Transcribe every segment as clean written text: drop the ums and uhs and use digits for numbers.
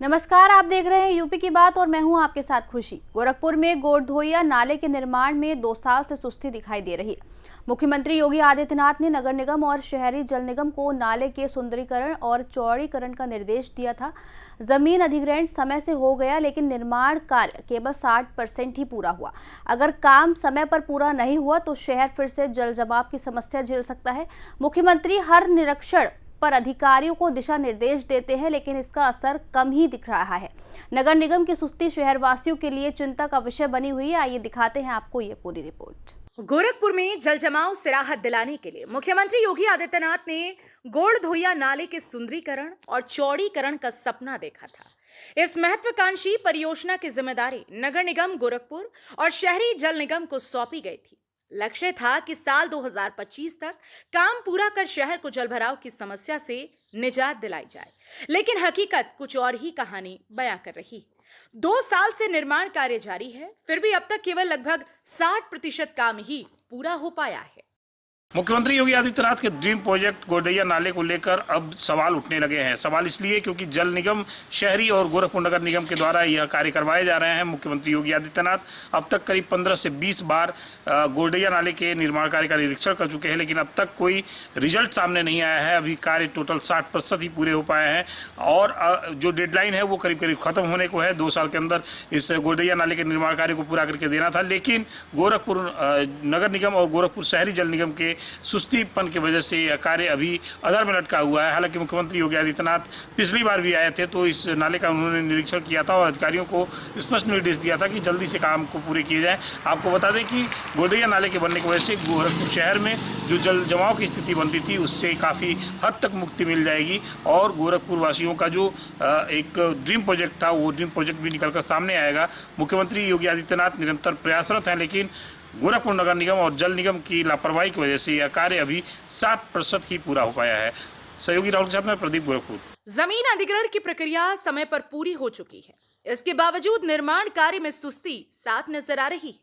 नमस्कार, आप देख रहे हैं यूपी की बात और मैं हूं आपके साथ खुशी। गोरखपुर में गोरधोइया नाले के निर्माण में 2 साल से सुस्ती दिखाई दे रही है। मुख्यमंत्री योगी आदित्यनाथ ने नगर निगम और शहरी जल निगम को नाले के सुंदरीकरण और चौड़ीकरण का निर्देश दिया था। जमीन अधिग्रहण समय से हो गया, लेकिन निर्माण कार्य केवल 60% ही पूरा हुआ। अगर काम समय पर पूरा नहीं हुआ तो शहर फिर से जल जमाव की समस्या झेल सकता है। मुख्यमंत्री हर निरीक्षण पर अधिकारियों को दिशा निर्देश देते हैं, लेकिन इसका असर कम ही दिख रहा है। नगर निगम की सुस्ती शहरवासियों के लिए चिंता का विषय बनी हुई है। आइए दिखाते हैं आपको ये पूरी रिपोर्ट। गोरखपुर में जल जमाव से राहत दिलाने के लिए मुख्यमंत्री योगी आदित्यनाथ ने गोरधोइया नाले के सुंदरीकरण और चौड़ीकरण का सपना देखा था। इस महत्वाकांक्षी परियोजना की जिम्मेदारी नगर निगम गोरखपुर और शहरी जल निगम को सौंपी गई थी। लक्ष्य था कि साल 2025 तक काम पूरा कर शहर को जलभराव की समस्या से निजात दिलाई जाए, लेकिन हकीकत कुछ और ही कहानी बयां कर रही है। 2 साल से निर्माण कार्य जारी है, फिर भी अब तक केवल लगभग 60% काम ही पूरा हो पाया है। मुख्यमंत्री योगी आदित्यनाथ के ड्रीम प्रोजेक्ट गोरधोइया नाले को लेकर अब सवाल उठने लगे हैं। सवाल इसलिए क्योंकि जल निगम, शहरी और गोरखपुर नगर निगम के द्वारा यह कार्य करवाए जा रहे हैं। मुख्यमंत्री योगी आदित्यनाथ अब तक करीब 15 से 20 बार गोरधोइया नाले के निर्माण कार्य का निरीक्षण कर चुके हैं, लेकिन अब तक कोई रिजल्ट सामने नहीं आया है। अभी कार्य टोटल 60% ही पूरे हो पाए हैं और जो डेडलाइन है वो करीब करीब खत्म होने को है। 2 साल के अंदर इस गोरधोइया नाले के निर्माण कार्य को पूरा करके देना था, लेकिन गोरखपुर नगर निगम और गोरखपुर शहरी जल निगम के सुस्तीपन की वजह से यह कार्य अभी अधर में लटका हुआ है। हालांकि मुख्यमंत्री योगी आदित्यनाथ पिछली बार भी आए थे तो इस नाले का उन्होंने निरीक्षण किया था और अधिकारियों को स्पष्ट निर्देश दिया था कि जल्दी से काम को पूरे किए जाए। आपको बता दें कि गोरधोइया नाले के बनने की वजह से गोरखपुर शहर में जो जल जमाव की स्थिति बनती थी उससे काफ़ी हद तक मुक्ति मिल जाएगी और गोरखपुर वासियों का जो एक ड्रीम प्रोजेक्ट था वो ड्रीम प्रोजेक्ट भी निकलकर सामने आएगा। मुख्यमंत्री योगी आदित्यनाथ निरंतर प्रयासरत हैं, लेकिन गोरखपुर नगर निगम और जल निगम की लापरवाही की वजह से यह कार्य अभी 60% ही पूरा हो पाया है। सहयोगी राहुल के साथ में प्रदीप, गोरखपुर। जमीन अधिग्रहण की प्रक्रिया समय पर पूरी हो चुकी है, इसके बावजूद निर्माण कार्य में सुस्ती साफ नजर आ रही है।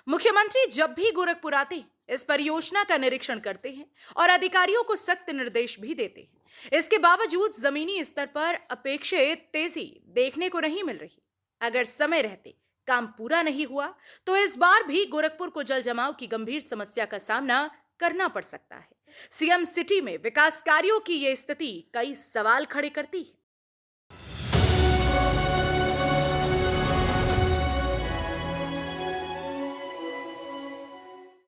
मुख्यमंत्री जब भी गोरखपुर आते हैं, इस परियोजना का निरीक्षण करते हैं और अधिकारियों को सख्त निर्देश भी देते हैं। इसके बावजूद जमीनी स्तर पर अपेक्षित तेजी देखने को नहीं मिल रही। अगर समय रहते काम पूरा नहीं हुआ तो इस बार भी गोरखपुर को जल जमाव की गंभीर समस्या का सामना करना पड़ सकता है। सीएम सिटी में विकास कार्यों की यह स्थिति कई सवाल खड़े करती है।